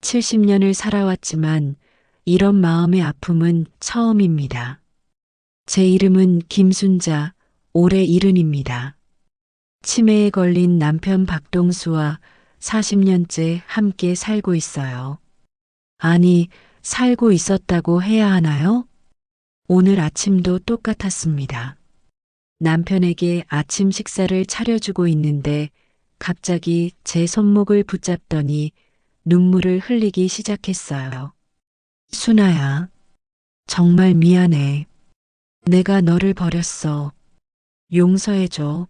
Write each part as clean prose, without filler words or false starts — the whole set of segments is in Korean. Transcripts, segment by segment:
70년을 살아왔지만 이런 마음의 아픔은 처음입니다. 제 이름은 김순자, 올해 70입니다. 치매에 걸린 남편 박동수와 40년째 함께 살고 있어요. 아니, 살고 있었다고 해야 하나요? 오늘 아침도 똑같았습니다. 남편에게 아침 식사를 차려주고 있는데 갑자기 제 손목을 붙잡더니 눈물을 흘리기 시작했어요. 순아야, 정말 미안해. 내가 너를 버렸어. 용서해줘.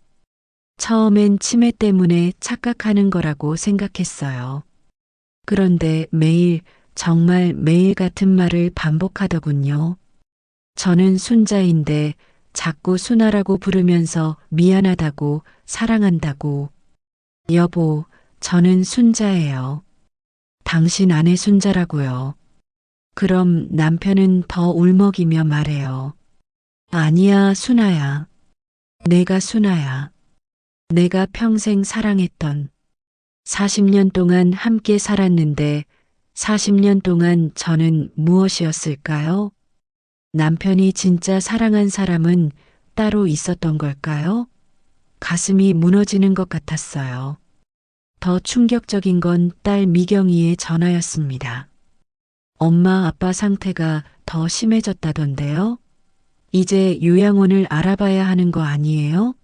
처음엔 치매 때문에 착각하는 거라고 생각했어요. 그런데 매일, 정말 매일 같은 말을 반복하더군요. 저는 순자인데 자꾸 순아라고 부르면서 미안하다고, 사랑한다고. 여보, 저는 순자예요. 당신 아내 순자라고요. 그럼 남편은 더 울먹이며 말해요. 아니야, 순아야. 내가 순아야. 내가 평생 사랑했던 40년 동안 함께 살았는데 40년 동안 저는 무엇이었을까요? 남편이 진짜 사랑한 사람은 따로 있었던 걸까요? 가슴이 무너지는 것 같았어요. 더 충격적인 건 딸 미경이의 전화였습니다. 엄마 아빠 상태가 더 심해졌다던데요? 이제 요양원을 알아봐야 하는 거 아니에요?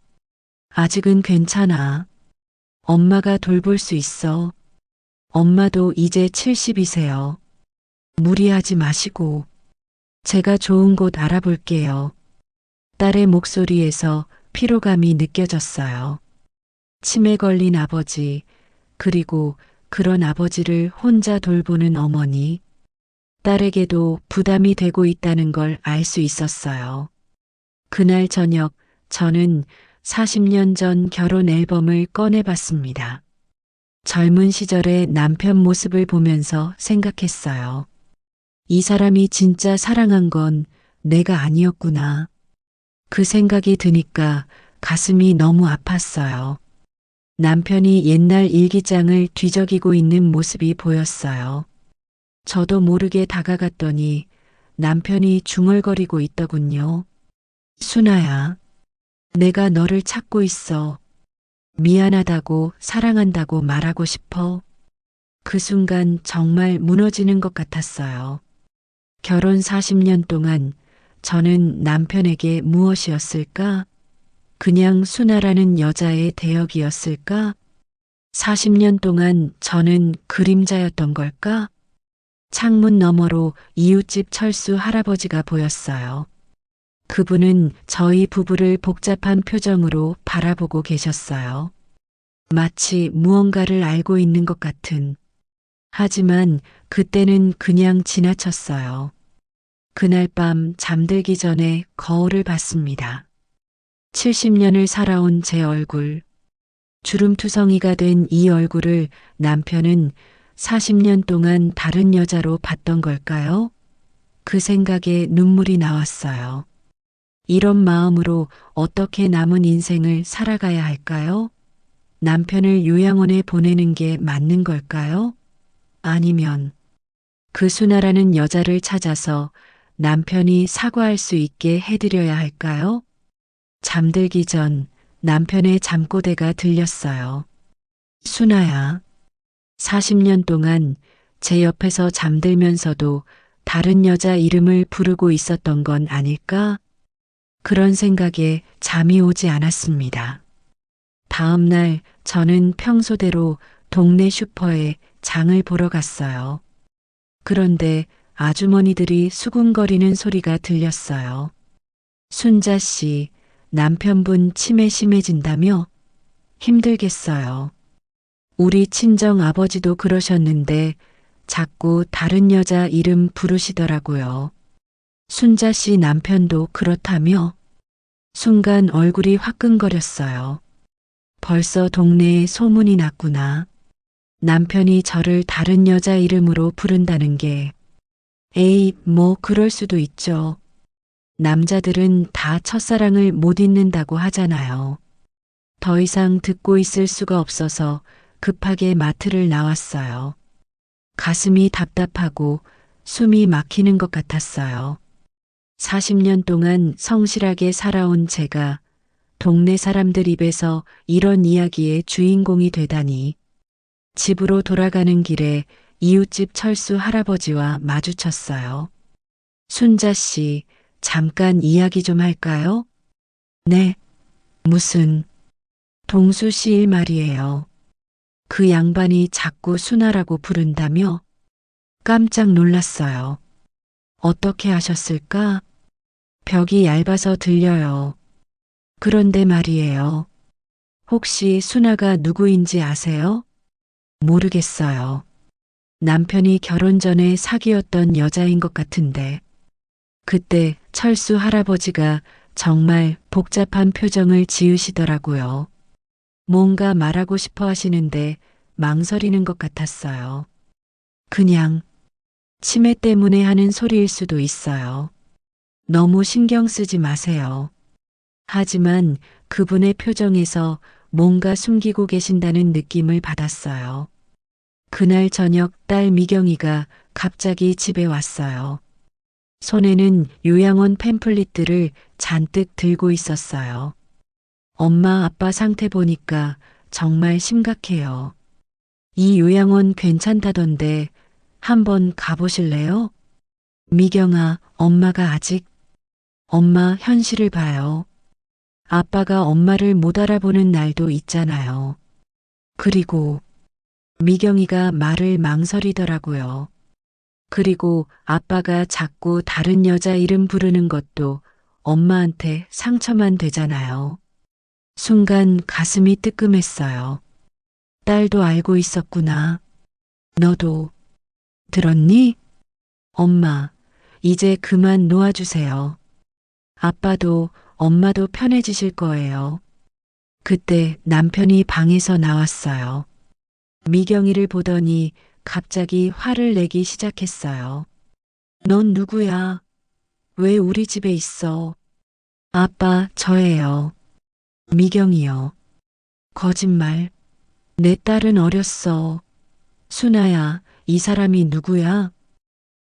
아직은 괜찮아. 엄마가 돌볼 수 있어. 엄마도 이제 70이세요. 무리하지 마시고. 제가 좋은 곳 알아볼게요. 딸의 목소리에서 피로감이 느껴졌어요. 치매 걸린 아버지, 그리고 그런 아버지를 혼자 돌보는 어머니. 딸에게도 부담이 되고 있다는 걸 알 수 있었어요. 그날 저녁 저는 40년 전 결혼 앨범을 꺼내봤습니다. 젊은 시절의 남편 모습을 보면서 생각했어요. 이 사람이 진짜 사랑한 건 내가 아니었구나. 그 생각이 드니까 가슴이 너무 아팠어요. 남편이 옛날 일기장을 뒤적이고 있는 모습이 보였어요. 저도 모르게 다가갔더니 남편이 중얼거리고 있더군요. 순아야, 내가 너를 찾고 있어. 미안하다고 사랑한다고 말하고 싶어. 그 순간 정말 무너지는 것 같았어요. 결혼 40년 동안 저는 남편에게 무엇이었을까? 그냥 순아라는 여자의 대역이었을까? 40년 동안 저는 그림자였던 걸까? 창문 너머로 이웃집 철수 할아버지가 보였어요. 그분은 저희 부부를 복잡한 표정으로 바라보고 계셨어요. 마치 무언가를 알고 있는 것 같은. 하지만 그때는 그냥 지나쳤어요. 그날 밤 잠들기 전에 거울을 봤습니다. 70년을 살아온 제 얼굴. 주름투성이가 된 이 얼굴을 남편은 40년 동안 다른 여자로 봤던 걸까요? 그 생각에 눈물이 나왔어요. 이런 마음으로 어떻게 남은 인생을 살아가야 할까요? 남편을 요양원에 보내는 게 맞는 걸까요? 아니면 그 순아라는 여자를 찾아서 남편이 사과할 수 있게 해드려야 할까요? 잠들기 전 남편의 잠꼬대가 들렸어요. 순아야, 40년 동안 제 옆에서 잠들면서도 다른 여자 이름을 부르고 있었던 건 아닐까? 그런 생각에 잠이 오지 않았습니다. 다음 날 저는 평소대로 동네 슈퍼에 장을 보러 갔어요. 그런데 아주머니들이 수군거리는 소리가 들렸어요. 순자 씨, 남편분 치매 심해진다며? 힘들겠어요. 우리 친정 아버지도 그러셨는데 자꾸 다른 여자 이름 부르시더라고요. 순자 씨 남편도 그렇다며? 순간 얼굴이 화끈거렸어요. 벌써 동네에 소문이 났구나. 남편이 저를 다른 여자 이름으로 부른다는 게. 에이, 뭐 그럴 수도 있죠. 남자들은 다 첫사랑을 못 잊는다고 하잖아요. 더 이상 듣고 있을 수가 없어서 급하게 마트를 나왔어요. 가슴이 답답하고 숨이 막히는 것 같았어요. 40년 동안 성실하게 살아온 제가 동네 사람들 입에서 이런 이야기의 주인공이 되다니. 집으로 돌아가는 길에 이웃집 철수 할아버지와 마주쳤어요. 순자 씨, 잠깐 이야기 좀 할까요? 네. 무슨, 동수 씨 일 말이에요. 그 양반이 자꾸 순아라고 부른다며? 깜짝 놀랐어요. 어떻게 하셨을까? 벽이 얇아서 들려요. 그런데 말이에요. 혹시 순아가 누구인지 아세요? 모르겠어요. 남편이 결혼 전에 사귀었던 여자인 것 같은데. 그때 철수 할아버지가 정말 복잡한 표정을 지으시더라고요. 뭔가 말하고 싶어 하시는데 망설이는 것 같았어요. 그냥 치매 때문에 하는 소리일 수도 있어요. 너무 신경 쓰지 마세요. 하지만 그분의 표정에서 뭔가 숨기고 계신다는 느낌을 받았어요. 그날 저녁 딸 미경이가 갑자기 집에 왔어요. 손에는 요양원 팸플릿들을 잔뜩 들고 있었어요. 엄마 아빠 상태 보니까 정말 심각해요. 이 요양원 괜찮다던데 한번 가보실래요? 미경아, 엄마가 아직 엄마 현실을 봐요. 아빠가 엄마를 못 알아보는 날도 있잖아요. 그리고 미경이가 말을 망설이더라고요. 그리고 아빠가 자꾸 다른 여자 이름 부르는 것도 엄마한테 상처만 되잖아요. 순간 가슴이 뜨끔했어요. 딸도 알고 있었구나. 너도 들었니? 엄마, 이제 그만 놓아주세요. 아빠도 엄마도 편해지실 거예요. 그때 남편이 방에서 나왔어요. 미경이를 보더니 갑자기 화를 내기 시작했어요. 넌 누구야? 왜 우리 집에 있어? 아빠, 저예요. 미경이요. 거짓말. 내 딸은 어렸어. 순아야, 이 사람이 누구야?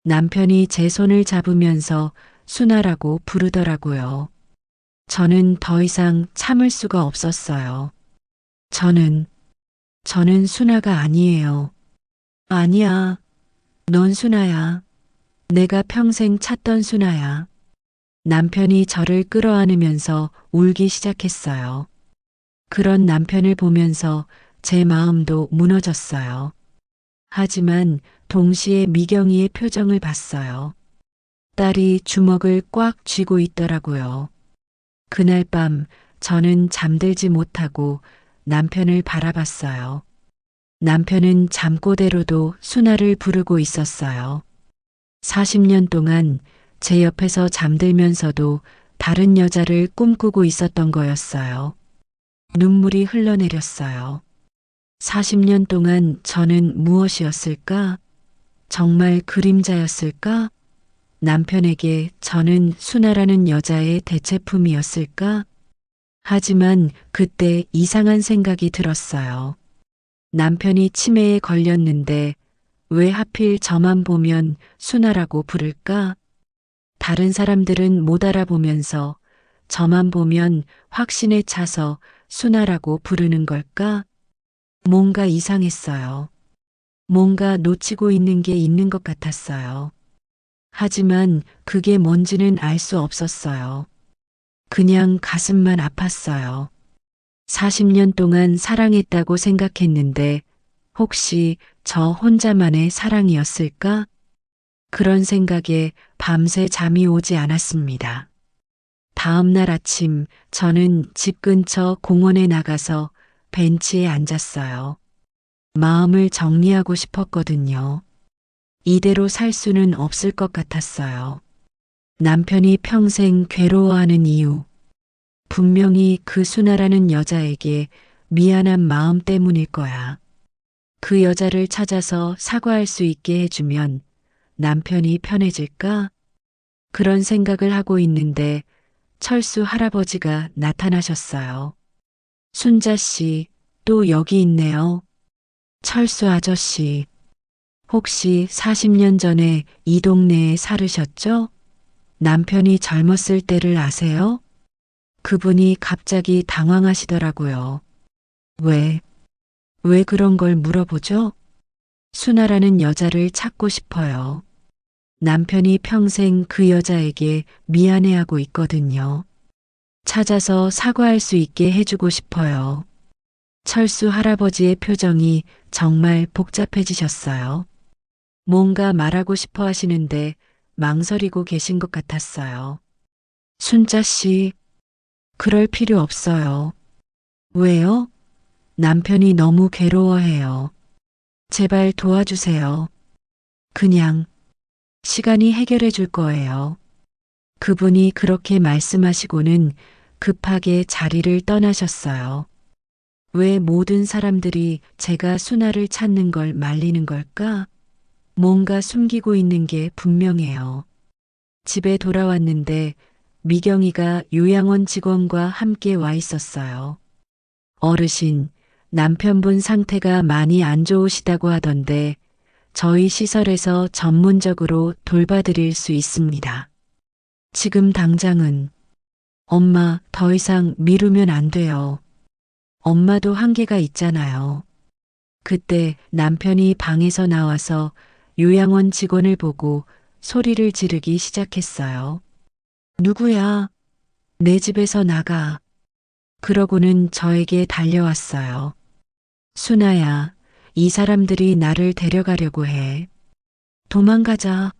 남편이 제 손을 잡으면서 순아라고 부르더라고요. 저는 더 이상 참을 수가 없었어요. 저는 순아가 아니에요. 아니야. 넌 순아야. 내가 평생 찾던 순아야. 남편이 저를 끌어안으면서 울기 시작했어요. 그런 남편을 보면서 제 마음도 무너졌어요. 하지만 동시에 미경이의 표정을 봤어요. 딸이 주먹을 꽉 쥐고 있더라고요. 그날 밤 저는 잠들지 못하고 남편을 바라봤어요. 남편은 잠꼬대로도 순아를 부르고 있었어요. 40년 동안 제 옆에서 잠들면서도 다른 여자를 꿈꾸고 있었던 거였어요. 눈물이 흘러내렸어요. 40년 동안 저는 무엇이었을까? 정말 그림자였을까? 남편에게 저는 순아라는 여자의 대체품이었을까? 하지만 그때 이상한 생각이 들었어요. 남편이 치매에 걸렸는데 왜 하필 저만 보면 순아라고 부를까? 다른 사람들은 못 알아보면서 저만 보면 확신에 차서 순아라고 부르는 걸까? 뭔가 이상했어요. 뭔가 놓치고 있는 게 있는 것 같았어요. 하지만 그게 뭔지는 알 수 없었어요. 그냥 가슴만 아팠어요. 40년 동안 사랑했다고 생각했는데 혹시 저 혼자만의 사랑이었을까? 그런 생각에 밤새 잠이 오지 않았습니다. 다음 날 아침 저는 집 근처 공원에 나가서 벤치에 앉았어요. 마음을 정리하고 싶었거든요. 이대로 살 수는 없을 것 같았어요. 남편이 평생 괴로워하는 이유. 분명히 그 순아라는 여자에게 미안한 마음 때문일 거야. 그 여자를 찾아서 사과할 수 있게 해주면 남편이 편해질까? 그런 생각을 하고 있는데 철수 할아버지가 나타나셨어요. 순자 씨, 또 여기 있네요. 철수 아저씨. 혹시 40년 전에 이 동네에 살으셨죠? 남편이 젊었을 때를 아세요? 그분이 갑자기 당황하시더라고요. 왜, 왜 그런 걸 물어보죠? 수나라는 여자를 찾고 싶어요. 남편이 평생 그 여자에게 미안해하고 있거든요. 찾아서 사과할 수 있게 해주고 싶어요. 철수 할아버지의 표정이 정말 복잡해지셨어요. 뭔가 말하고 싶어 하시는데 망설이고 계신 것 같았어요. 순자 씨, 그럴 필요 없어요. 왜요? 남편이 너무 괴로워해요. 제발 도와주세요. 그냥 시간이 해결해 줄 거예요. 그분이 그렇게 말씀하시고는 급하게 자리를 떠나셨어요. 왜 모든 사람들이 제가 수나를 찾는 걸 말리는 걸까? 뭔가 숨기고 있는 게 분명해요. 집에 돌아왔는데 미경이가 요양원 직원과 함께 와 있었어요. 어르신, 남편분 상태가 많이 안 좋으시다고 하던데 저희 시설에서 전문적으로 돌봐드릴 수 있습니다. 지금 당장은 엄마 더 이상 미루면 안 돼요. 엄마도 한계가 있잖아요. 그때 남편이 방에서 나와서 요양원 직원을 보고 소리를 지르기 시작했어요. 누구야? 내 집에서 나가. 그러고는 저에게 달려왔어요. 수나야, 이 사람들이 나를 데려가려고 해. 도망가자.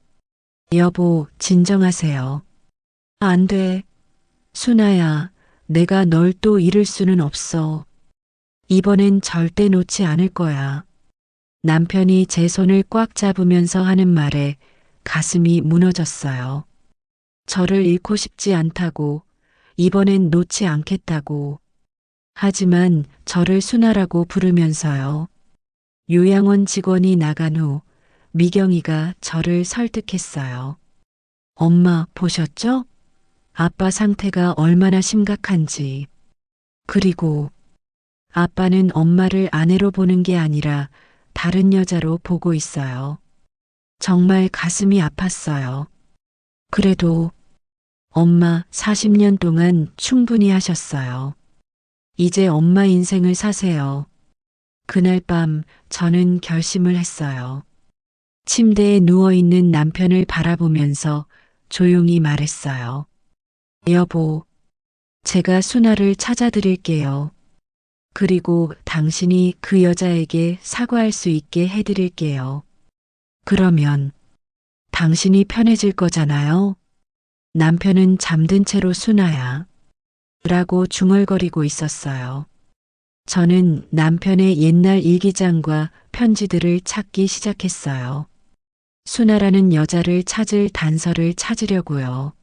여보, 진정하세요. 안 돼. 수나야, 내가 널 또 잃을 수는 없어. 이번엔 절대 놓지 않을 거야. 남편이 제 손을 꽉 잡으면서 하는 말에 가슴이 무너졌어요. 저를 잃고 싶지 않다고, 이번엔 놓지 않겠다고. 하지만 저를 수나라고 부르면서요. 요양원 직원이 나간 후 미경이가 저를 설득했어요. 엄마 보셨죠? 아빠 상태가 얼마나 심각한지. 그리고 아빠는 엄마를 아내로 보는 게 아니라 다른 여자로 보고 있어요. 정말 가슴이 아팠어요. 그래도 엄마 40년 동안 충분히 하셨어요. 이제 엄마 인생을 사세요. 그날 밤 저는 결심을 했어요. 침대에 누워있는 남편을 바라보면서 조용히 말했어요. 여보, 제가 수나를 찾아드릴게요. 그리고 당신이 그 여자에게 사과할 수 있게 해드릴게요. 그러면 당신이 편해질 거잖아요. 남편은 잠든 채로 수나야. 라고 중얼거리고 있었어요. 저는 남편의 옛날 일기장과 편지들을 찾기 시작했어요. 수나라는 여자를 찾을 단서를 찾으려고요.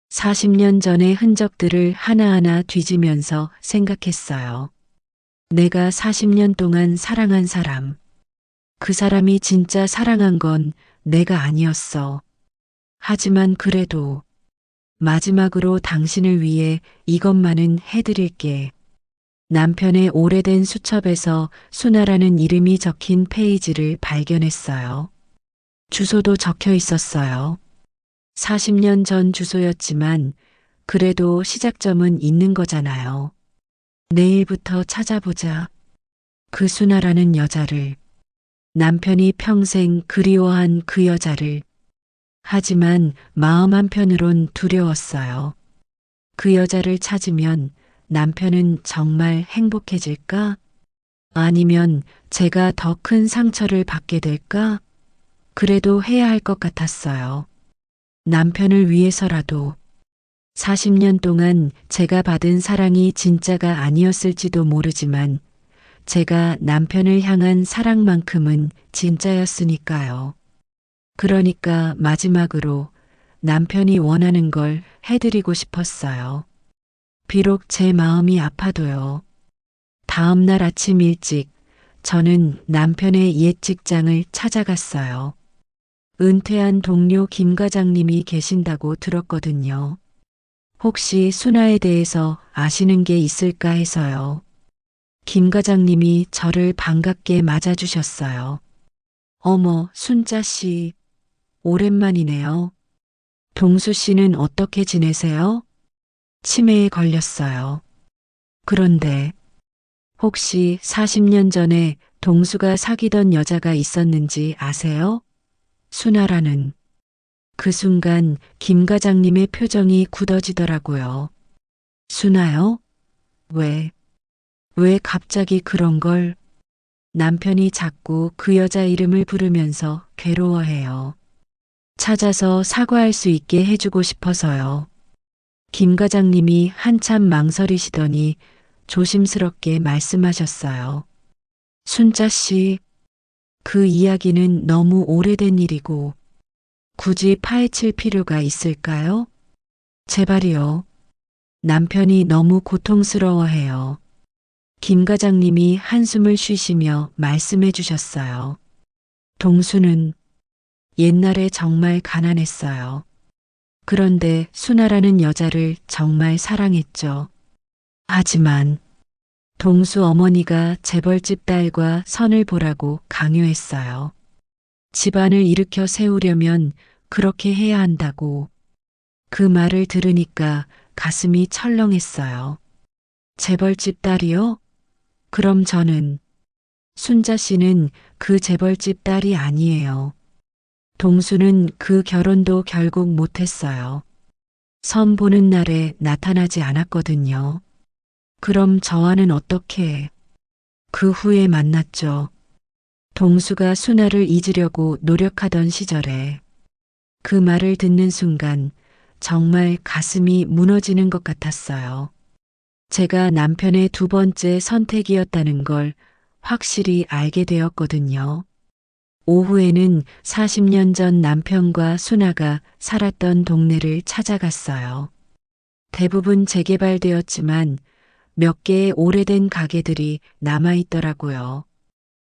40년 전의 흔적들을 하나하나 뒤지면서 생각했어요. 내가 40년 동안 사랑한 사람. 그 사람이 진짜 사랑한 건 내가 아니었어. 하지만 그래도 마지막으로 당신을 위해 이것만은 해드릴게. 남편의 오래된 수첩에서 수나라는 이름이 적힌 페이지를 발견했어요. 주소도 적혀 있었어요. 40년 전 주소였지만 그래도 시작점은 있는 거잖아요. 내일부터 찾아보자. 그 수나라는 여자를, 남편이 평생 그리워한 그 여자를. 하지만 마음 한편으론 두려웠어요. 그 여자를 찾으면 남편은 정말 행복해질까? 아니면 제가 더 큰 상처를 받게 될까? 그래도 해야 할 것 같았어요. 남편을 위해서라도 40년 동안 제가 받은 사랑이 진짜가 아니었을지도 모르지만 제가 남편을 향한 사랑만큼은 진짜였으니까요. 그러니까 마지막으로 남편이 원하는 걸 해드리고 싶었어요. 비록 제 마음이 아파도요. 다음 날 아침 일찍 저는 남편의 옛 직장을 찾아갔어요. 은퇴한 동료 김 과장님이 계신다고 들었거든요. 혹시 수나에 대해서 아시는 게 있을까 해서요. 김 과장님이 저를 반갑게 맞아주셨어요. 어머, 순자 씨, 오랜만이네요. 동수 씨는 어떻게 지내세요? 치매에 걸렸어요. 그런데 혹시 40년 전에 동수가 사귀던 여자가 있었는지 아세요? 순아라는. 그 순간 김 과장님의 표정이 굳어지더라고요. 순아요? 왜? 왜 갑자기 그런 걸? 남편이 자꾸 그 여자 이름을 부르면서 괴로워해요. 찾아서 사과할 수 있게 해주고 싶어서요. 김 과장님이 한참 망설이시더니 조심스럽게 말씀하셨어요. 순자 씨, 그 이야기는 너무 오래된 일이고 굳이 파헤칠 필요가 있을까요? 제발이요. 남편이 너무 고통스러워해요. 김 과장님이 한숨을 쉬시며 말씀해 주셨어요. 동수는 옛날에 정말 가난했어요. 그런데 순아라는 여자를 정말 사랑했죠. 하지만 동수 어머니가 재벌집 딸과 선을 보라고 강요했어요. 집안을 일으켜 세우려면 그렇게 해야 한다고. 그 말을 들으니까 가슴이 철렁했어요. 재벌집 딸이요? 그럼 저는 순자 씨는 그 재벌집 딸이 아니에요. 동수는 그 결혼도 결국 못했어요. 선 보는 날에 나타나지 않았거든요. 그럼 저와는 어떻게? 그 후에 만났죠. 동수가 순아를 잊으려고 노력하던 시절에 그 말을 듣는 순간 정말 가슴이 무너지는 것 같았어요. 제가 남편의 두 번째 선택이었다는 걸 확실히 알게 되었거든요. 오후에는 40년 전 남편과 순아가 살았던 동네를 찾아갔어요. 대부분 재개발되었지만 몇 개의 오래된 가게들이 남아있더라고요.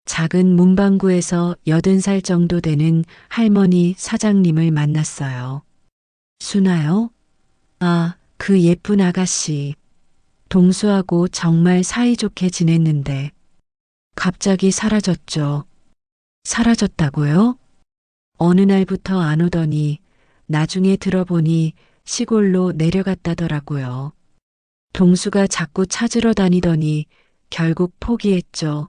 작은 문방구에서 80살 정도 되는 할머니 사장님을 만났어요. 순아요? 아, 그 예쁜 아가씨. 동수하고 정말 사이좋게 지냈는데 갑자기 사라졌죠. 사라졌다고요? 어느 날부터 안 오더니 나중에 들어보니 시골로 내려갔다더라고요. 동수가 자꾸 찾으러 다니더니 결국 포기했죠.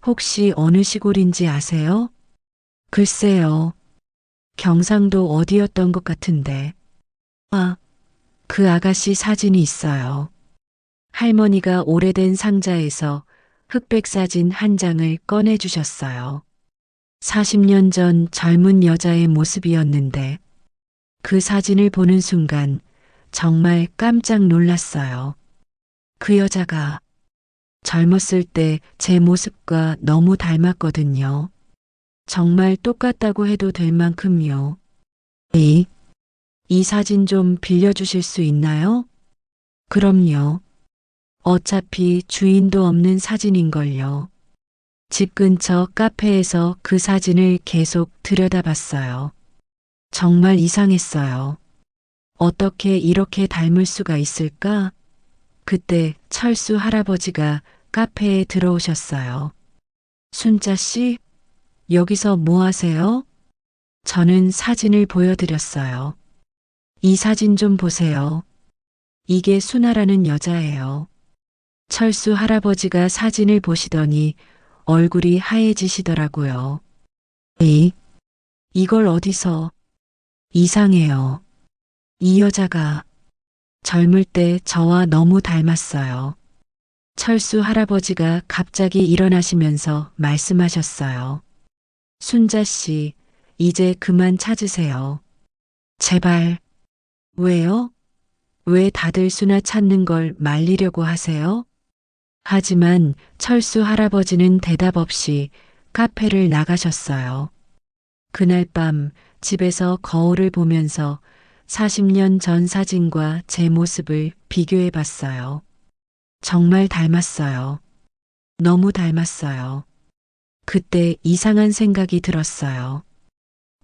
혹시 어느 시골인지 아세요? 글쎄요. 경상도 어디였던 것 같은데. 아, 그 아가씨 사진이 있어요. 할머니가 오래된 상자에서 흑백 사진 한 장을 꺼내 주셨어요. 40년 전 젊은 여자의 모습이었는데 그 사진을 보는 순간 정말 깜짝 놀랐어요. 그 여자가 젊었을 때 제 모습과 너무 닮았거든요. 정말 똑같다고 해도 될 만큼요. 에이, 이 사진 좀 빌려주실 수 있나요? 그럼요. 어차피 주인도 없는 사진인걸요. 집 근처 카페에서 그 사진을 계속 들여다봤어요. 정말 이상했어요. 어떻게 이렇게 닮을 수가 있을까? 그때 철수 할아버지가 카페에 들어오셨어요. 순자 씨, 여기서 뭐 하세요? 저는 사진을 보여드렸어요. 이 사진 좀 보세요. 이게 순아라는 여자예요. 철수 할아버지가 사진을 보시더니 얼굴이 하얘지시더라고요. 에이, 이걸 어디서? 이상해요. 이 여자가 젊을 때 저와 너무 닮았어요. 철수 할아버지가 갑자기 일어나시면서 말씀하셨어요. 순자 씨, 이제 그만 찾으세요. 제발. 왜요? 왜 다들 순아 찾는 걸 말리려고 하세요? 하지만 철수 할아버지는 대답 없이 카페를 나가셨어요. 그날 밤 집에서 거울을 보면서 40년 전 사진과 제 모습을 비교해 봤어요. 정말 닮았어요. 너무 닮았어요. 그때 이상한 생각이 들었어요.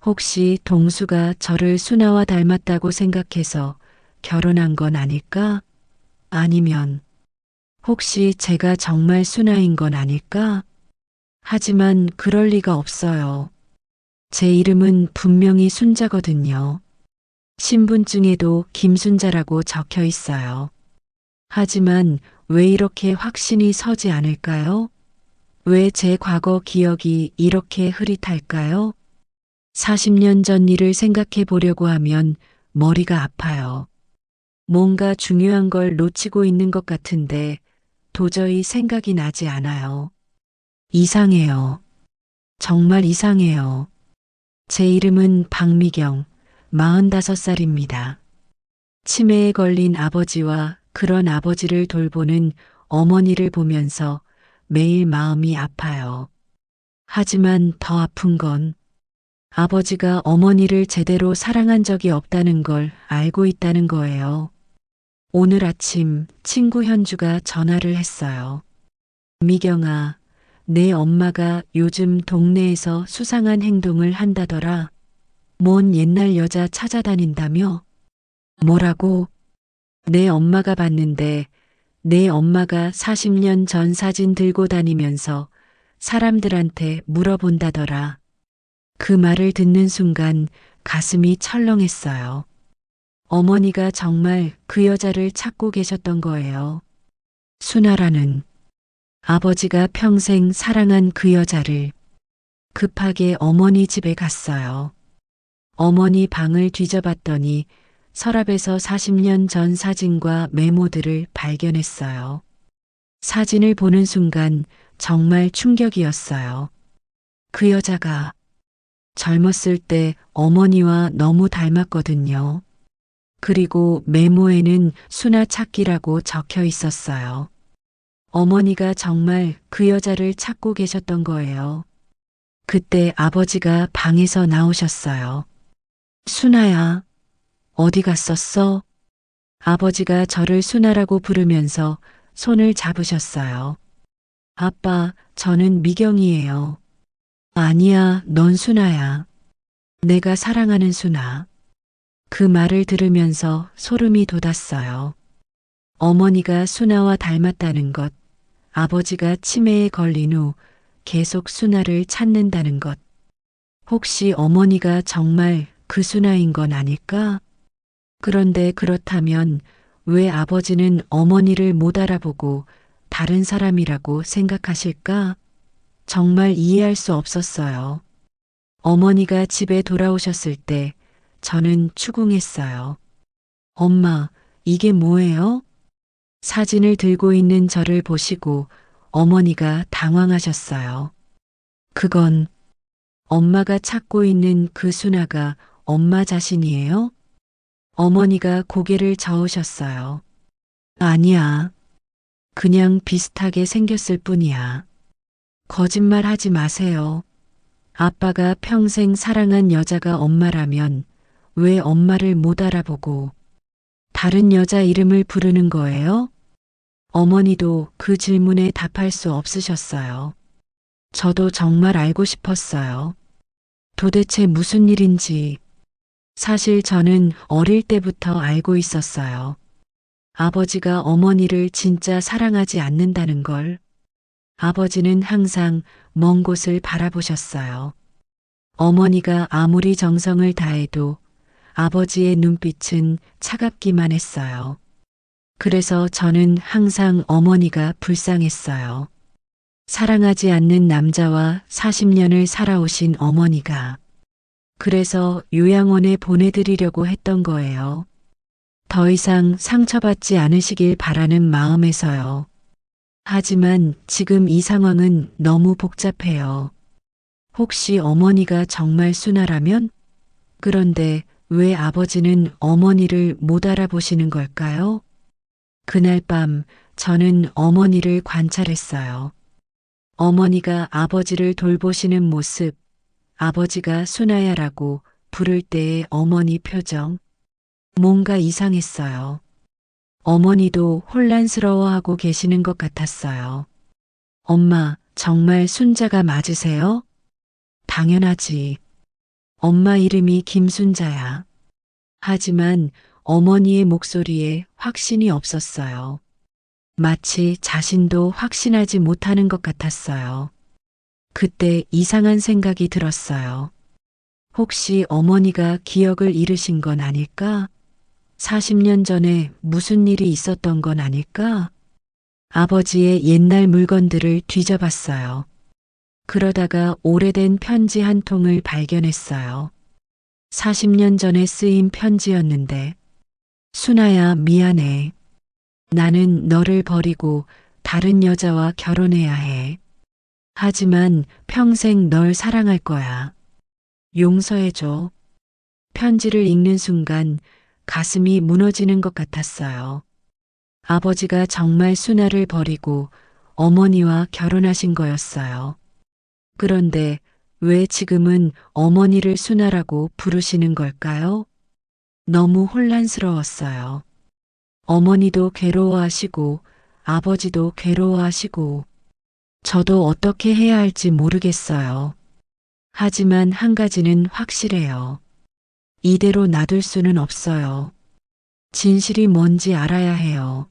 혹시 동수가 저를 순아와 닮았다고 생각해서 결혼한 건 아닐까? 아니면 혹시 제가 정말 순아인 건 아닐까? 하지만 그럴 리가 없어요. 제 이름은 분명히 순자거든요. 신분증에도 김순자라고 적혀 있어요. 하지만 왜 이렇게 확신이 서지 않을까요? 왜 제 과거 기억이 이렇게 흐릿할까요? 40년 전 일을 생각해 보려고 하면 머리가 아파요. 뭔가 중요한 걸 놓치고 있는 것 같은데 도저히 생각이 나지 않아요. 이상해요. 정말 이상해요. 제 이름은 박미경, 45살입니다. 치매에 걸린 아버지와 그런 아버지를 돌보는 어머니를 보면서 매일 마음이 아파요. 하지만 더 아픈 건 아버지가 어머니를 제대로 사랑한 적이 없다는 걸 알고 있다는 거예요. 오늘 아침 친구 현주가 전화를 했어요. 미경아, 내 엄마가 요즘 동네에서 수상한 행동을 한다더라. 뭔 옛날 여자 찾아다닌다며? 뭐라고? 내 엄마가 봤는데 내 엄마가 40년 전 사진 들고 다니면서 사람들한테 물어본다더라. 그 말을 듣는 순간 가슴이 철렁했어요. 어머니가 정말 그 여자를 찾고 계셨던 거예요. 순아라는 아버지가 평생 사랑한 그 여자를. 급하게 어머니 집에 갔어요. 어머니 방을 뒤져봤더니 서랍에서 40년 전 사진과 메모들을 발견했어요. 사진을 보는 순간 정말 충격이었어요. 그 여자가 젊었을 때 어머니와 너무 닮았거든요. 그리고 메모에는 순아 찾기라고 적혀 있었어요. 어머니가 정말 그 여자를 찾고 계셨던 거예요. 그때 아버지가 방에서 나오셨어요. 순아야, 어디 갔었어? 아버지가 저를 순아라고 부르면서 손을 잡으셨어요. 아빠, 저는 미경이에요. 아니야, 넌 순아야. 내가 사랑하는 순아. 그 말을 들으면서 소름이 돋았어요. 어머니가 순아와 닮았다는 것, 아버지가 치매에 걸린 후 계속 순아를 찾는다는 것. 혹시 어머니가 정말 그 순아인 건 아닐까? 그런데 그렇다면 왜 아버지는 어머니를 못 알아보고 다른 사람이라고 생각하실까? 정말 이해할 수 없었어요. 어머니가 집에 돌아오셨을 때 저는 추궁했어요. 엄마, 이게 뭐예요? 사진을 들고 있는 저를 보시고 어머니가 당황하셨어요. 그건 엄마가 찾고 있는 그 순아가 엄마 자신이에요? 어머니가 고개를 저으셨어요. 아니야. 그냥 비슷하게 생겼을 뿐이야. 거짓말 하지 마세요. 아빠가 평생 사랑한 여자가 엄마라면 왜 엄마를 못 알아보고 다른 여자 이름을 부르는 거예요? 어머니도 그 질문에 답할 수 없으셨어요. 저도 정말 알고 싶었어요. 도대체 무슨 일인지. 사실 저는 어릴 때부터 알고 있었어요. 아버지가 어머니를 진짜 사랑하지 않는다는 걸. 아버지는 항상 먼 곳을 바라보셨어요. 어머니가 아무리 정성을 다해도 아버지의 눈빛은 차갑기만 했어요. 그래서 저는 항상 어머니가 불쌍했어요. 사랑하지 않는 남자와 40년을 살아오신 어머니가. 그래서 요양원에 보내드리려고 했던 거예요. 더 이상 상처받지 않으시길 바라는 마음에서요. 하지만 지금 이 상황은 너무 복잡해요. 혹시 어머니가 정말 순아라면? 그런데 왜 아버지는 어머니를 못 알아보시는 걸까요? 그날 밤 저는 어머니를 관찰했어요. 어머니가 아버지를 돌보시는 모습, 아버지가 순아야라고 부를 때의 어머니 표정, 뭔가 이상했어요. 어머니도 혼란스러워하고 계시는 것 같았어요. 엄마, 정말 순자가 맞으세요? 당연하지. 엄마 이름이 김순자야. 하지만 어머니의 목소리에 확신이 없었어요. 마치 자신도 확신하지 못하는 것 같았어요. 그때 이상한 생각이 들었어요. 혹시 어머니가 기억을 잃으신 건 아닐까? 40년 전에 무슨 일이 있었던 건 아닐까? 아버지의 옛날 물건들을 뒤져봤어요. 그러다가 오래된 편지 한 통을 발견했어요. 40년 전에 쓰인 편지였는데, 순아야, 미안해. 나는 너를 버리고 다른 여자와 결혼해야 해. 하지만 평생 널 사랑할 거야. 용서해줘. 편지를 읽는 순간 가슴이 무너지는 것 같았어요. 아버지가 정말 순아를 버리고 어머니와 결혼하신 거였어요. 그런데 왜 지금은 어머니를 순아라고 부르시는 걸까요? 너무 혼란스러웠어요. 어머니도 괴로워하시고 아버지도 괴로워하시고 저도 어떻게 해야 할지 모르겠어요. 하지만 한 가지는 확실해요. 이대로 놔둘 수는 없어요. 진실이 뭔지 알아야 해요.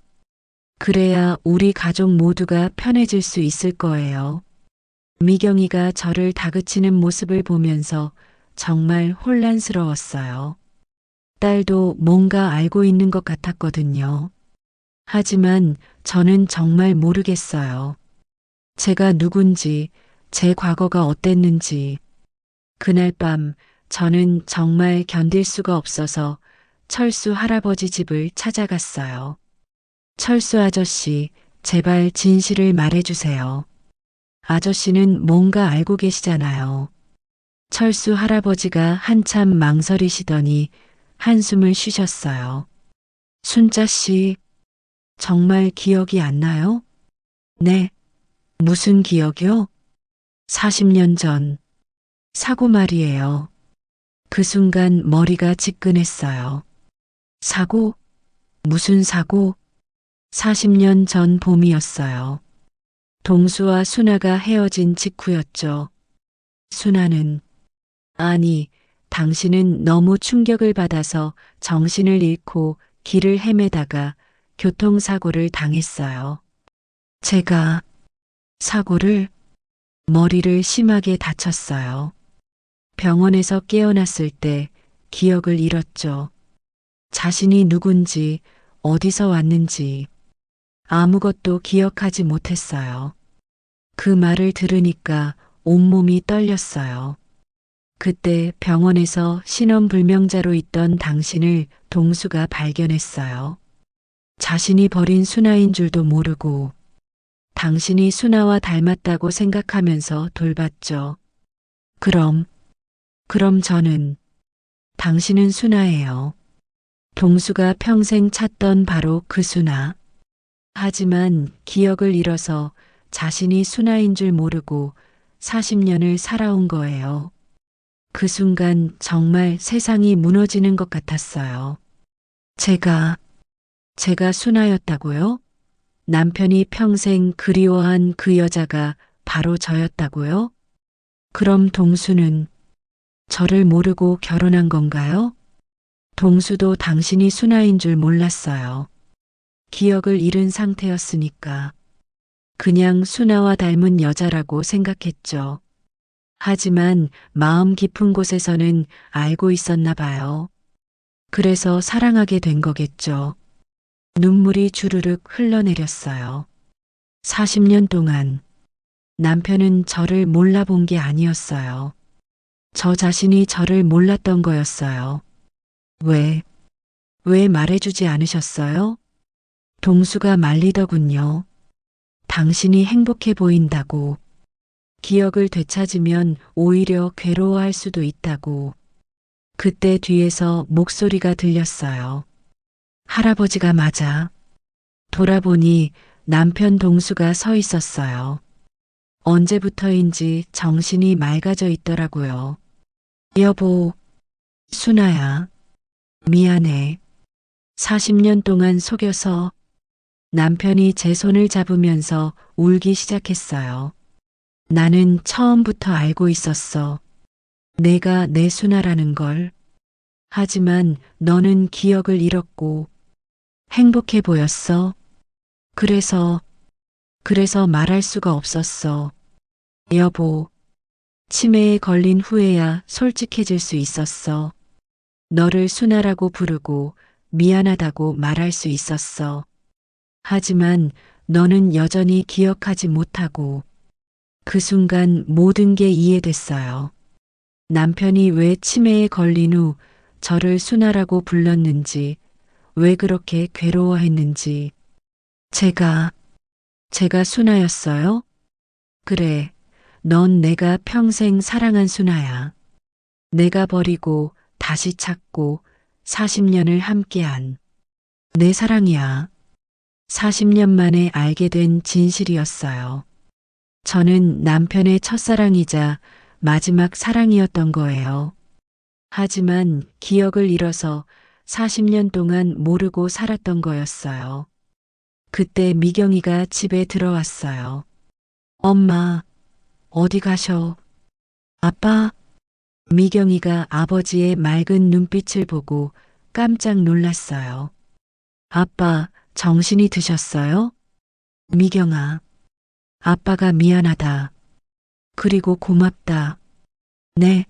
그래야 우리 가족 모두가 편해질 수 있을 거예요. 미경이가 저를 다그치는 모습을 보면서 정말 혼란스러웠어요. 딸도 뭔가 알고 있는 것 같았거든요. 하지만 저는 정말 모르겠어요. 제가 누군지, 제 과거가 어땠는지. 그날 밤 저는 정말 견딜 수가 없어서 철수 할아버지 집을 찾아갔어요. 철수 아저씨, 제발 진실을 말해주세요. 아저씨는 뭔가 알고 계시잖아요. 철수 할아버지가 한참 망설이시더니 한숨을 쉬셨어요. 순자 씨, 정말 기억이 안 나요? 네. 무슨 기억이요? 40년 전. 사고 말이에요. 그 순간 머리가 지끈했어요. 사고? 무슨 사고? 40년 전 봄이었어요. 동수와 순아가 헤어진 직후였죠. 순아는, 아니, 당신은 너무 충격을 받아서 정신을 잃고 길을 헤매다가 교통사고를 당했어요. 제가 사고를, 머리를 심하게 다쳤어요. 병원에서 깨어났을 때 기억을 잃었죠. 자신이 누군지, 어디서 왔는지 아무것도 기억하지 못했어요. 그 말을 들으니까 온몸이 떨렸어요. 그때 병원에서 신원불명자로 있던 당신을 동수가 발견했어요. 자신이 버린 순아인 줄도 모르고 당신이 순아와 닮았다고 생각하면서 돌봤죠. 그럼 저는 당신은 순아예요. 동수가 평생 찾던 바로 그 순아. 하지만 기억을 잃어서 자신이 순아인 줄 모르고 40년을 살아온 거예요. 그 순간 정말 세상이 무너지는 것 같았어요. 제가 순아였다고요? 남편이 평생 그리워한 그 여자가 바로 저였다고요? 그럼 동수는 저를 모르고 결혼한 건가요? 동수도 당신이 순아인 줄 몰랐어요. 기억을 잃은 상태였으니까. 그냥 순아와 닮은 여자라고 생각했죠. 하지만 마음 깊은 곳에서는 알고 있었나 봐요. 그래서 사랑하게 된 거겠죠. 눈물이 주르륵 흘러내렸어요. 40년 동안 남편은 저를 몰라본 게 아니었어요. 저 자신이 저를 몰랐던 거였어요. 왜 말해주지 않으셨어요? 동수가 말리더군요. 당신이 행복해 보인다고. 기억을 되찾으면 오히려 괴로워할 수도 있다고. 그때 뒤에서 목소리가 들렸어요. 할아버지가 맞아. 돌아보니 남편 동수가 서 있었어요. 언제부터인지 정신이 맑아져 있더라고요. 여보, 순아야, 미안해. 40년 동안 속여서. 남편이 제 손을 잡으면서 울기 시작했어요. 나는 처음부터 알고 있었어. 내가 내 순아라는 걸. 하지만 너는 기억을 잃었고 행복해 보였어. 그래서 말할 수가 없었어. 여보, 치매에 걸린 후에야 솔직해질 수 있었어. 너를 순아라고 부르고 미안하다고 말할 수 있었어. 하지만 너는 여전히 기억하지 못하고 그 순간 모든 게 이해됐어요. 남편이 왜 치매에 걸린 후 저를 순아라고 불렀는지, 왜 그렇게 괴로워했는지. 제가 순아였어요? 그래, 넌 내가 평생 사랑한 순아야. 내가 버리고 다시 찾고 40년을 함께한 내 사랑이야. 40년 만에 알게 된 진실이었어요. 저는 남편의 첫사랑이자 마지막 사랑이었던 거예요. 하지만 기억을 잃어서 40년 동안 모르고 살았던 거였어요. 그때 미경이가 집에 들어왔어요. 엄마, 어디 가셔? 아빠? 미경이가 아버지의 맑은 눈빛을 보고 깜짝 놀랐어요. 아빠, 정신이 드셨어요? 미경아, 아빠가 미안하다. 그리고 고맙다. 네,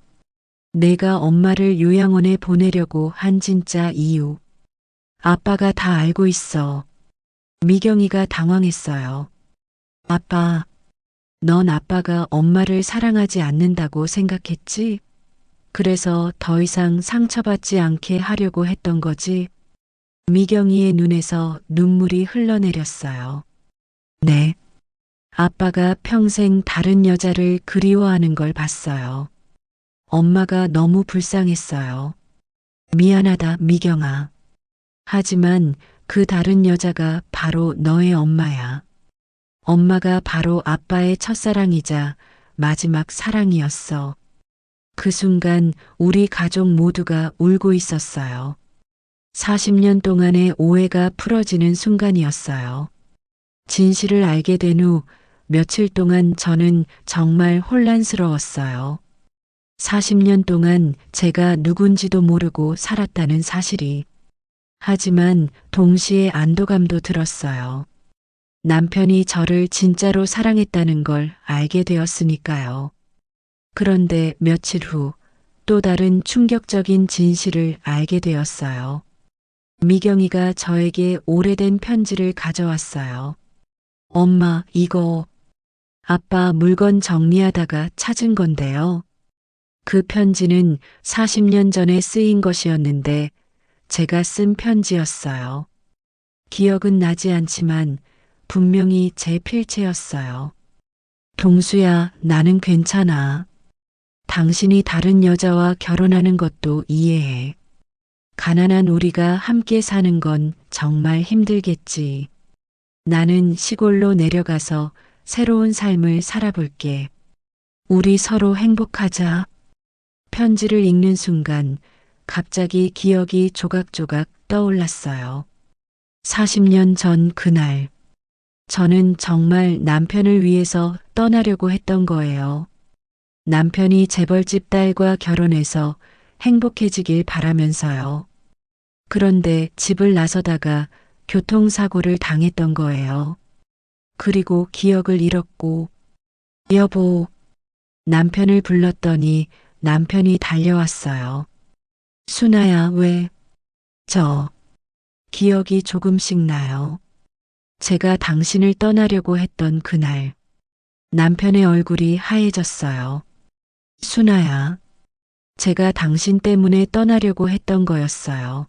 내가 엄마를 요양원에 보내려고 한 진짜 이유. 아빠가 다 알고 있어. 미경이가 당황했어요. 아빠, 넌 아빠가 엄마를 사랑하지 않는다고 생각했지? 그래서 더 이상 상처받지 않게 하려고 했던 거지? 미경이의 눈에서 눈물이 흘러내렸어요. 네. 아빠가 평생 다른 여자를 그리워하는 걸 봤어요. 엄마가 너무 불쌍했어요. 미안하다, 미경아. 하지만 그 다른 여자가 바로 너의 엄마야. 엄마가 바로 아빠의 첫사랑이자 마지막 사랑이었어. 그 순간 우리 가족 모두가 울고 있었어요. 40년 동안의 오해가 풀어지는 순간이었어요. 진실을 알게 된 후 며칠 동안 저는 정말 혼란스러웠어요. 40년 동안 제가 누군지도 모르고 살았다는 사실이. 하지만 동시에 안도감도 들었어요. 남편이 저를 진짜로 사랑했다는 걸 알게 되었으니까요. 그런데 며칠 후 또 다른 충격적인 진실을 알게 되었어요. 미경이가 저에게 오래된 편지를 가져왔어요. 엄마, 이거 아빠 물건 정리하다가 찾은 건데요. 그 편지는 40년 전에 쓰인 것이었는데 제가 쓴 편지였어요. 기억은 나지 않지만 분명히 제 필체였어요. 동수야, 나는 괜찮아. 당신이 다른 여자와 결혼하는 것도 이해해. 가난한 우리가 함께 사는 건 정말 힘들겠지. 나는 시골로 내려가서 새로운 삶을 살아볼게. 우리 서로 행복하자. 편지를 읽는 순간 갑자기 기억이 조각조각 떠올랐어요. 40년 전 그날, 저는 정말 남편을 위해서 떠나려고 했던 거예요. 남편이 재벌집 딸과 결혼해서 행복해지길 바라면서요. 그런데 집을 나서다가 교통사고를 당했던 거예요. 그리고 기억을 잃었고, 여보, 남편을 불렀더니 남편이 달려왔어요. 순아야, 왜? 기억이 조금씩 나요. 제가 당신을 떠나려고 했던 그날, 남편의 얼굴이 하얘졌어요. 순아야, 제가 당신 때문에 떠나려고 했던 거였어요.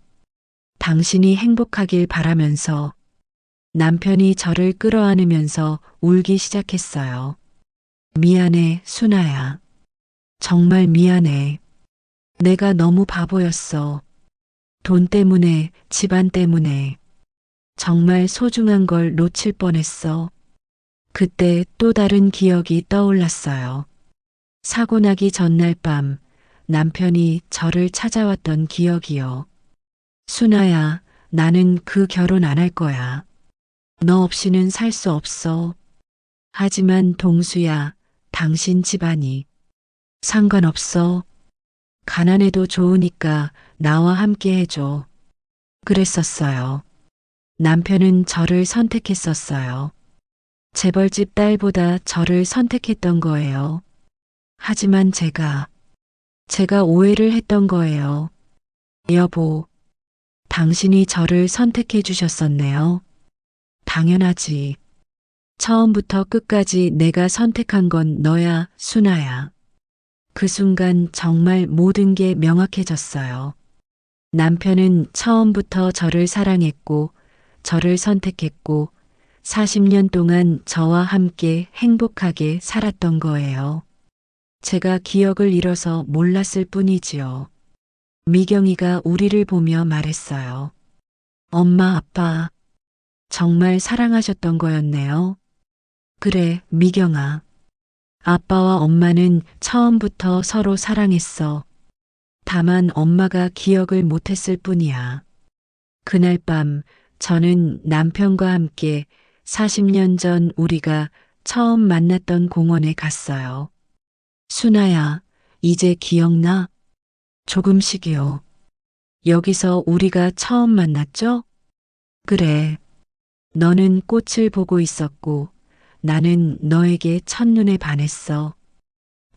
당신이 행복하길 바라면서. 남편이 저를 끌어안으면서 울기 시작했어요. 미안해, 순아야. 정말 미안해. 내가 너무 바보였어. 돈 때문에, 집안 때문에. 정말 소중한 걸 놓칠 뻔했어. 그때 또 다른 기억이 떠올랐어요. 사고 나기 전날 밤 남편이 저를 찾아왔던 기억이요. 순아야, 나는 그 결혼 안 할 거야. 너 없이는 살 수 없어. 하지만 동수야, 당신 집안이. 상관없어. 가난해도 좋으니까 나와 함께 해줘. 그랬었어요. 남편은 저를 선택했었어요. 재벌집 딸보다 저를 선택했던 거예요. 하지만 제가 오해를 했던 거예요. 여보, 당신이 저를 선택해 주셨었네요. 당연하지. 처음부터 끝까지 내가 선택한 건 너야, 순아야. 그 순간 정말 모든 게 명확해졌어요. 남편은 처음부터 저를 사랑했고, 저를 선택했고, 40년 동안 저와 함께 행복하게 살았던 거예요. 제가 기억을 잃어서 몰랐을 뿐이지요. 미경이가 우리를 보며 말했어요. 엄마, 아빠, 정말 사랑하셨던 거였네요. 그래, 미경아. 아빠와 엄마는 처음부터 서로 사랑했어. 다만 엄마가 기억을 못했을 뿐이야. 그날 밤 저는 남편과 함께 40년 전 우리가 처음 만났던 공원에 갔어요. 순아야, 이제 기억나? 조금씩이요. 여기서 우리가 처음 만났죠? 그래. 너는 꽃을 보고 있었고 나는 너에게 첫눈에 반했어.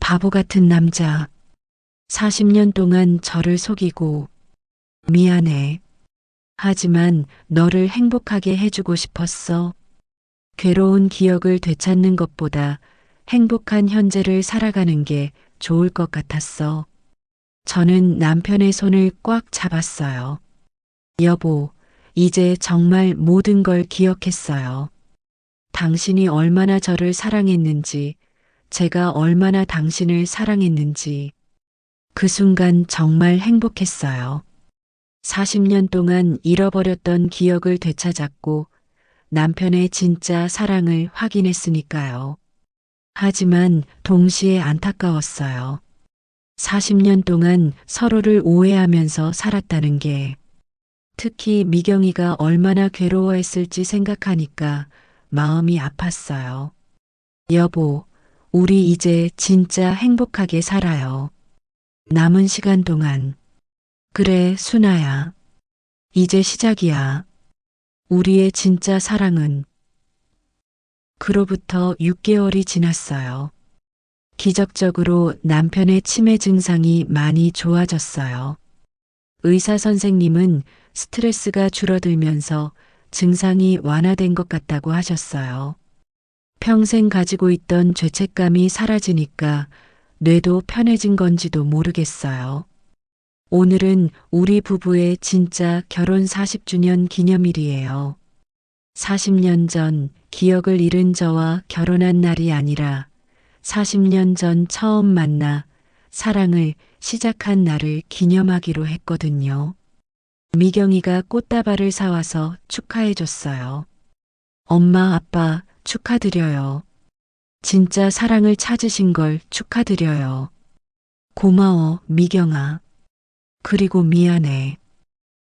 바보 같은 남자. 40년 동안 저를 속이고 미안해. 하지만 너를 행복하게 해주고 싶었어. 괴로운 기억을 되찾는 것보다 행복한 현재를 살아가는 게 좋을 것 같았어. 저는 남편의 손을 꽉 잡았어요. 여보, 이제 정말 모든 걸 기억했어요. 당신이 얼마나 저를 사랑했는지, 제가 얼마나 당신을 사랑했는지. 그 순간 정말 행복했어요. 40년 동안 잃어버렸던 기억을 되찾았고 남편의 진짜 사랑을 확인했으니까요. 하지만 동시에 안타까웠어요. 40년 동안 서로를 오해하면서 살았다는 게, 특히 미경이가 얼마나 괴로워했을지 생각하니까 마음이 아팠어요. 여보, 우리 이제 진짜 행복하게 살아요. 남은 시간 동안. 그래, 순아야. 이제 시작이야. 우리의 진짜 사랑은. 그로부터 6개월이 지났어요. 기적적으로 남편의 치매 증상이 많이 좋아졌어요. 의사 선생님은 스트레스가 줄어들면서 증상이 완화된 것 같다고 하셨어요. 평생 가지고 있던 죄책감이 사라지니까 뇌도 편해진 건지도 모르겠어요. 오늘은 우리 부부의 진짜 결혼 40주년 기념일이에요. 40년 전 기억을 잃은 저와 결혼한 날이 아니라 40년 전 처음 만나 사랑을 시작한 날을 기념하기로 했거든요. 미경이가 꽃다발을 사와서 축하해줬어요. 엄마, 아빠 축하드려요. 진짜 사랑을 찾으신 걸 축하드려요. 고마워, 미경아. 그리고 미안해.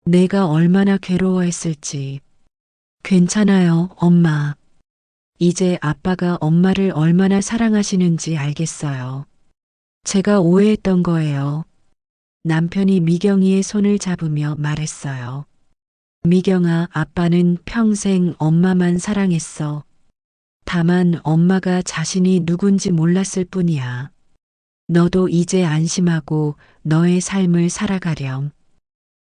내가 얼마나 괴로워했을지. 괜찮아요, 엄마. 이제 아빠가 엄마를 얼마나 사랑하시는지 알겠어요. 제가 오해했던 거예요. 남편이 미경이의 손을 잡으며 말했어요. 미경아, 아빠는 평생 엄마만 사랑했어. 다만 엄마가 자신이 누군지 몰랐을 뿐이야. 너도 이제 안심하고 너의 삶을 살아가렴.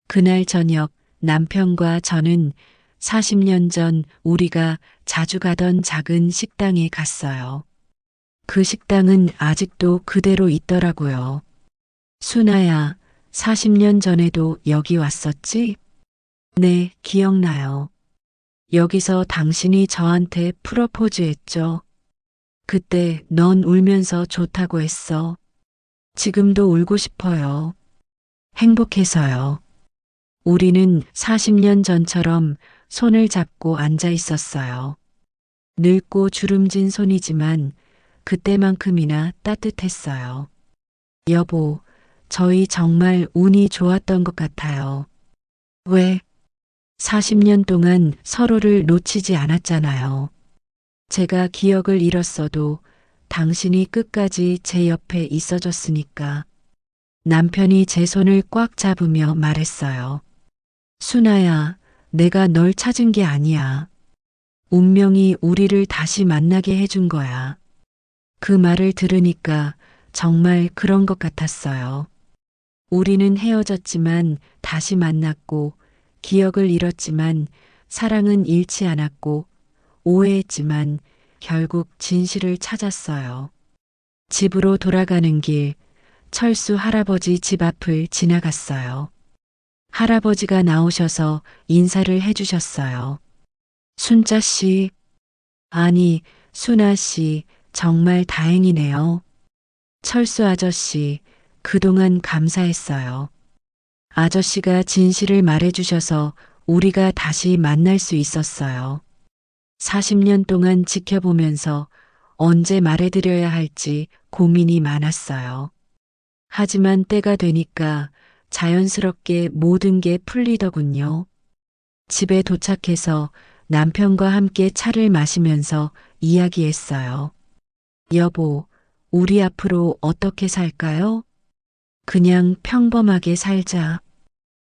그날 저녁 남편과 저는 40년 전 우리가 자주 가던 작은 식당에 갔어요. 그 식당은 아직도 그대로 있더라고요. 순아야, 40년 전에도 여기 왔었지? 네, 기억나요. 여기서 당신이 저한테 프러포즈 했죠. 그때 넌 울면서 좋다고 했어. 지금도 울고 싶어요. 행복해서요. 우리는 40년 전처럼 손을 잡고 앉아 있었어요. 늙고 주름진 손이지만 그때만큼이나 따뜻했어요. 여보, 저희 정말 운이 좋았던 것 같아요. 왜? 40년 동안 서로를 놓치지 않았잖아요. 제가 기억을 잃었어도 당신이 끝까지 제 옆에 있어줬으니까. 남편이 제 손을 꽉 잡으며 말했어요. 순아야, 내가 널 찾은 게 아니야. 운명이 우리를 다시 만나게 해준 거야. 그 말을 들으니까 정말 그런 것 같았어요. 우리는 헤어졌지만 다시 만났고, 기억을 잃었지만 사랑은 잃지 않았고, 오해했지만 결국 진실을 찾았어요. 집으로 돌아가는 길, 철수 할아버지 집 앞을 지나갔어요. 할아버지가 나오셔서 인사를 해주셨어요. 순자 씨, 아니, 순아 씨, 정말 다행이네요. 철수 아저씨, 그동안 감사했어요. 아저씨가 진실을 말해주셔서 우리가 다시 만날 수 있었어요. 40년 동안 지켜보면서 언제 말해드려야 할지 고민이 많았어요. 하지만 때가 되니까 자연스럽게 모든 게 풀리더군요. 집에 도착해서 남편과 함께 차를 마시면서 이야기했어요. 여보, 우리 앞으로 어떻게 살까요? 그냥 평범하게 살자.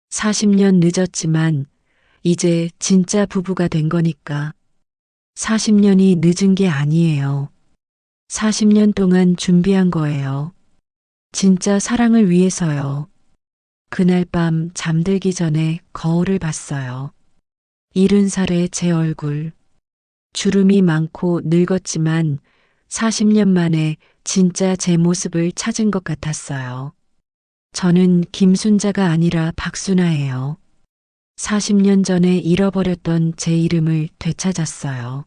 40년 늦었지만 이제 진짜 부부가 된 거니까. 40년이 늦은 게 아니에요. 40년 동안 준비한 거예요. 진짜 사랑을 위해서요. 그날 밤 잠들기 전에 거울을 봤어요. 70살의 제 얼굴. 주름이 많고 늙었지만 40년 만에 진짜 제 모습을 찾은 것 같았어요. 저는 김순자가 아니라 박순아예요. 40년 전에 잃어버렸던 제 이름을 되찾았어요.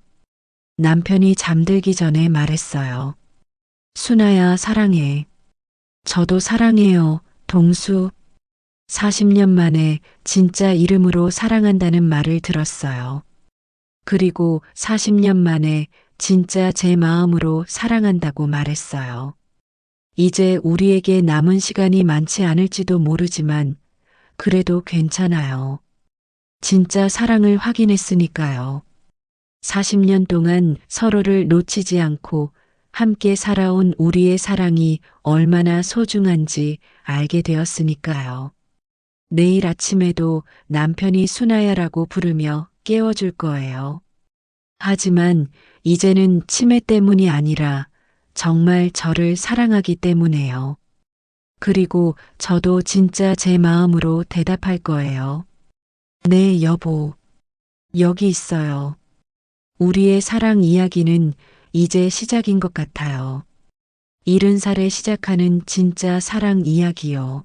남편이 잠들기 전에 말했어요. 순아야, 사랑해. 저도 사랑해요, 동수. 40년 만에 진짜 이름으로 사랑한다는 말을 들었어요. 그리고 40년 만에 진짜 제 마음으로 사랑한다고 말했어요. 이제 우리에게 남은 시간이 많지 않을지도 모르지만 그래도 괜찮아요. 진짜 사랑을 확인했으니까요. 40년 동안 서로를 놓치지 않고 함께 살아온 우리의 사랑이 얼마나 소중한지 알게 되었으니까요. 내일 아침에도 남편이 순아야라고 부르며 깨워줄 거예요. 하지만 이제는 치매 때문이 아니라 정말 저를 사랑하기 때문에요. 그리고 저도 진짜 제 마음으로 대답할 거예요. 네, 여보. 여기 있어요. 우리의 사랑 이야기는 이제 시작인 것 같아요. 70살에 시작하는 진짜 사랑 이야기요.